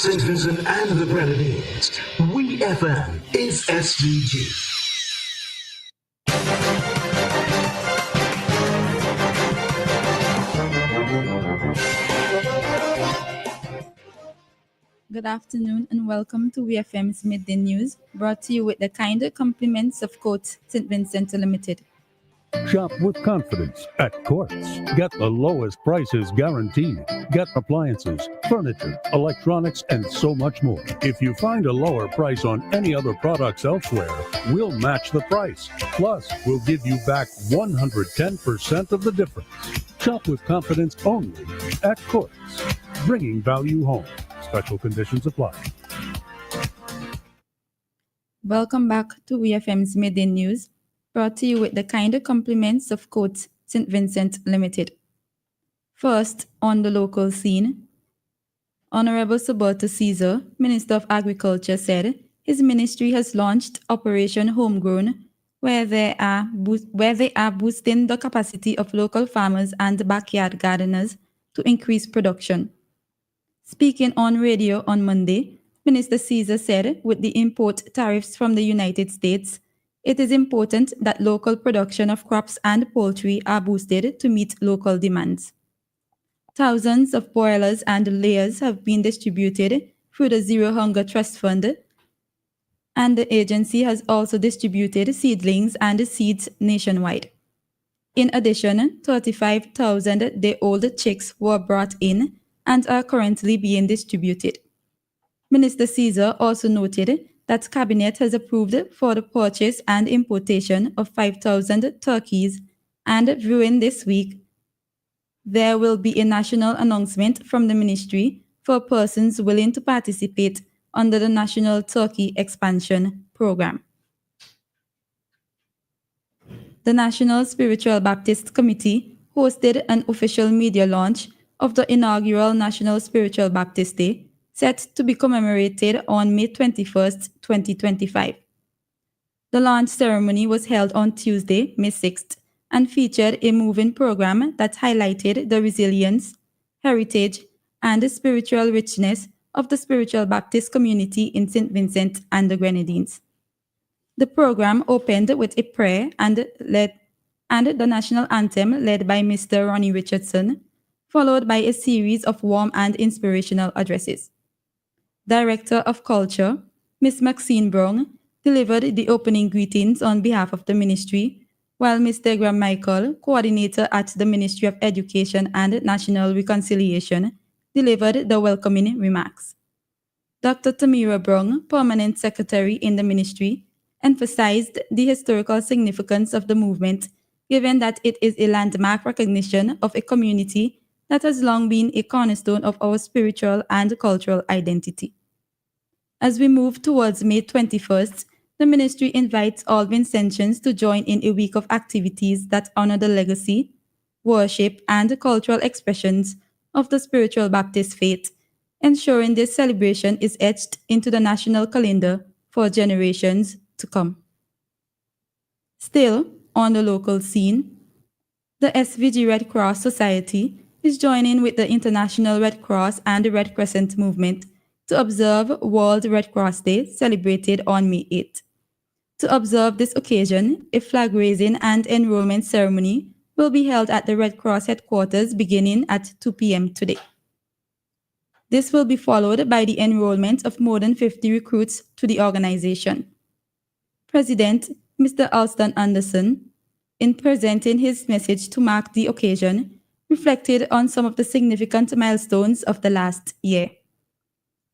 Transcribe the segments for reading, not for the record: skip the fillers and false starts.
St. Vincent and the Grenadines. We FM is SVG. Good afternoon and welcome to FMs Midday News, brought to you with the kind compliments of Courts St. Vincent Limited. Shop with confidence at Courts. Get the lowest prices guaranteed. Get appliances, furniture, electronics, and so much more. If you find a lower price on any other products elsewhere, we'll match the price. Plus, we'll give you back 110% of the difference. Shop with confidence only at Courts. Bringing value home. Special conditions apply. Welcome back to WFM's Midday News, brought to you with the kind compliments of Courts St. Vincent Limited. First, on the local scene, Honorable Suberto Caesar, Minister of Agriculture, said his ministry has launched Operation Homegrown, where they are boosting the capacity of local farmers and backyard gardeners to increase production. Speaking on radio on Monday, Minister Caesar said with the import tariffs from the United States, it is important that local production of crops and poultry are boosted to meet local demands. Thousands of boilers and layers have been distributed through the Zero Hunger Trust Fund, and the agency has also distributed seedlings and seeds nationwide. In addition, 35,000 day-old chicks were brought in and are currently being distributed. Minister Caesar also noted that Cabinet has approved for the purchase and importation of 5,000 turkeys, and viewing this week, there will be a national announcement from the ministry for persons willing to participate under the National Turkey Expansion Program. The National Spiritual Baptist Committee hosted an official media launch of the inaugural National Spiritual Baptist Day, set to be commemorated on May 21st, 2025. The launch ceremony was held on Tuesday, May 6th, and featured a moving program that highlighted the resilience, heritage, and spiritual richness of the Spiritual Baptist community in St. Vincent and the Grenadines. The program opened with a prayer and the national anthem led by Mr. Ronnie Richardson, followed by a series of warm and inspirational addresses. Director of Culture, Ms. Maxine Brown, delivered the opening greetings on behalf of the ministry, while Mr. Graham Michael, coordinator at the Ministry of Education and National Reconciliation, delivered the welcoming remarks. Dr. Tamira Brown, permanent secretary in the ministry, emphasized the historical significance of the movement, given that it is a landmark recognition of a community that has long been a cornerstone of our spiritual and cultural identity. As we move towards May 21st, the ministry invites all Vincentians to join in a week of activities that honor the legacy, worship, and cultural expressions of the Spiritual Baptist faith, ensuring this celebration is etched into the national calendar for generations to come. Still, on the local scene, the SVG Red Cross Society is joining with the International Red Cross and the Red Crescent movement to observe World Red Cross Day, celebrated on May 8th. To observe this occasion, a flag-raising and enrollment ceremony will be held at the Red Cross headquarters beginning at 2 p.m. today. This will be followed by the enrollment of more than 50 recruits to the organization. President Mr. Alston Anderson, in presenting his message to mark the occasion, reflected on some of the significant milestones of the last year.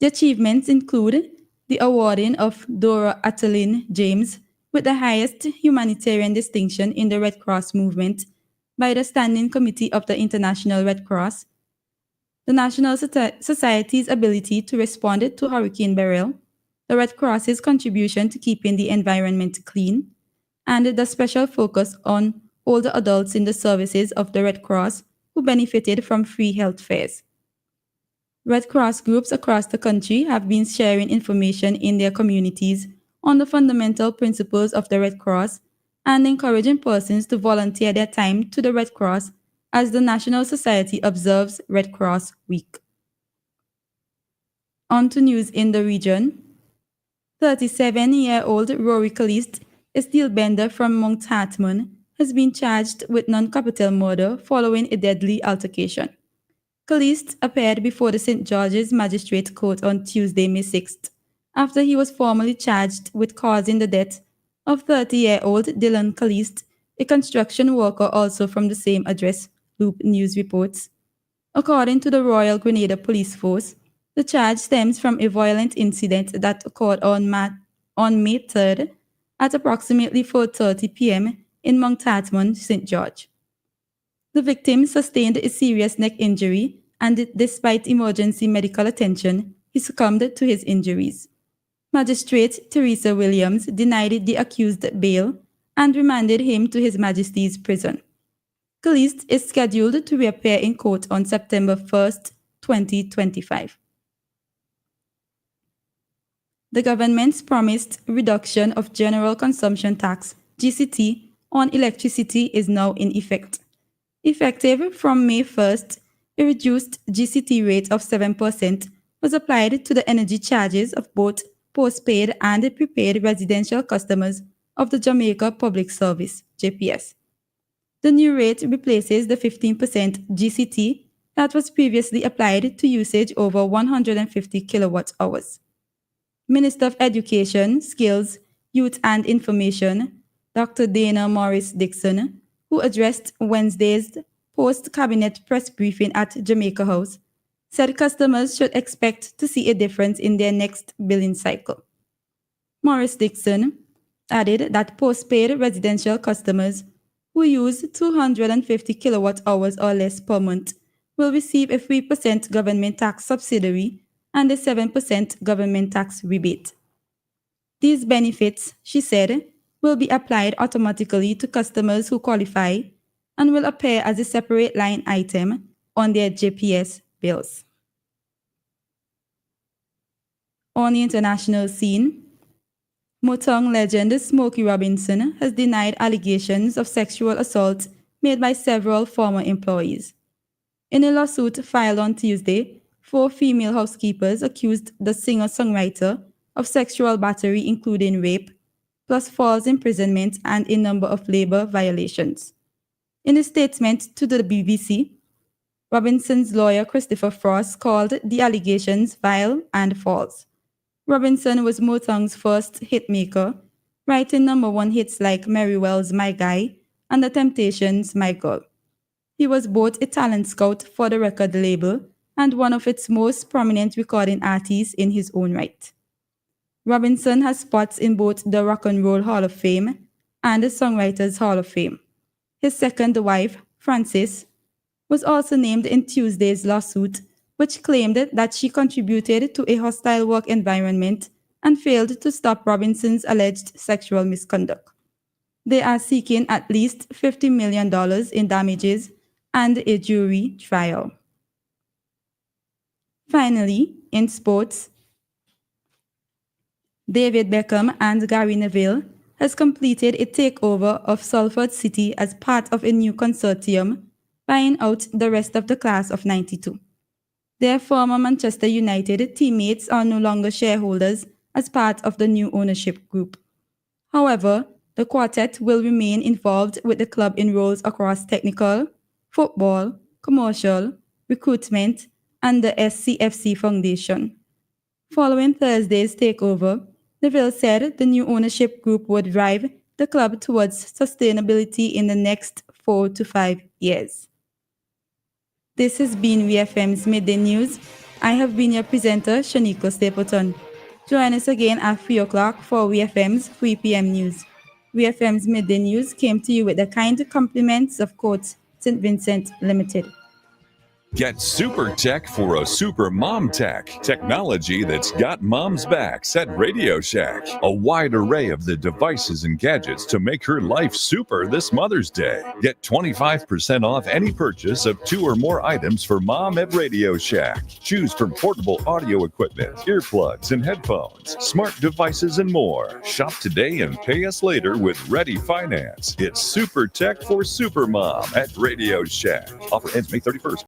The achievements include the awarding of Dora Atalin James with the highest humanitarian distinction in the Red Cross movement by the Standing Committee of the International Red Cross, the National Society's ability to respond to Hurricane Beryl, the Red Cross's contribution to keeping the environment clean, and the special focus on older adults in the services of the Red Cross who benefited from free health fairs. Red Cross groups across the country have been sharing information in their communities on the fundamental principles of the Red Cross and encouraging persons to volunteer their time to the Red Cross as the National Society observes Red Cross Week. On to news in the region. 37-year-old Rory Caliste, a steel bender from Mount Hartman, has been charged with non-capital murder following a deadly altercation. Caliste appeared before the St. George's Magistrate Court on Tuesday, May 6th, after he was formally charged with causing the death of 30-year-old Dylan Caliste, a construction worker also from the same address, Loop News reports. According to the Royal Grenada Police Force, the charge stems from a violent incident that occurred on May 3rd at approximately 4:30 p.m. in Mount Hartman, St. George. The victim sustained a serious neck injury, and despite emergency medical attention, he succumbed to his injuries. Magistrate Teresa Williams denied the accused bail and remanded him to His Majesty's prison. Caliste is scheduled to reappear in court on September 1st, 2025. The government's promised reduction of General Consumption Tax, GCT, on electricity is now in effect. Effective from May 1st, a reduced GCT rate of 7% was applied to the energy charges of both postpaid and prepaid residential customers of the Jamaica Public Service, JPS. The new rate replaces the 15% GCT that was previously applied to usage over 150 kilowatt hours. Minister of Education, Skills, Youth and Information, Dr. Dana Morris-Dixon, who addressed Wednesday's post-cabinet press briefing at Jamaica House, said customers should expect to see a difference in their next billing cycle. Morris-Dixon added that postpaid residential customers who use 250 kilowatt hours or less per month will receive a 3% government tax subsidy and a 7% government tax rebate. These benefits, she said, will be applied automatically to customers who qualify and will appear as a separate line item on their JPS bills. On the international scene, Motown legend Smokey Robinson has denied allegations of sexual assault made by several former employees. In a lawsuit filed on Tuesday, 4 female housekeepers accused the singer-songwriter of sexual battery, including rape, plus false imprisonment and a number of labor violations. In a statement to the BBC, Robinson's lawyer Christopher Frost called the allegations vile and false. Robinson was Motown's first hitmaker, writing #1 hits like Mary Wells' My Guy and The Temptations' My Girl. He was both a talent scout for the record label and one of its most prominent recording artists in his own right. Robinson has spots in both the Rock and Roll Hall of Fame and the Songwriters Hall of Fame. His second wife, Frances, was also named in Tuesday's lawsuit, which claimed that she contributed to a hostile work environment and failed to stop Robinson's alleged sexual misconduct. They are seeking at least $50 million in damages and a jury trial. Finally, in sports, David Beckham and Gary Neville has completed a takeover of Salford City as part of a new consortium, buying out the rest of the class of '92. Their former Manchester United teammates are no longer shareholders as part of the new ownership group. However, the quartet will remain involved with the club in roles across technical, football, commercial, recruitment, and the SCFC Foundation. Following Thursday's takeover, Neville said the new ownership group would drive the club towards sustainability in the next 4 to 5 years. This has been WFM's Midday News. I have been your presenter, Shaniqua Stapleton. Join us again at 3 o'clock for WFM's 3 p.m. news. WFM's Midday News came to you with the kind compliments of Court St. Vincent Limited. Get super tech for a super mom tech. Technology that's got mom's backs at Radio Shack. A wide array of the devices and gadgets to make her life super this Mother's Day. Get 25% off any purchase of 2 or more items for mom at Radio Shack. Choose from portable audio equipment, earplugs and headphones, smart devices and more. Shop today and pay us later with Ready Finance. It's super tech for super mom at Radio Shack. Offer ends May 31st.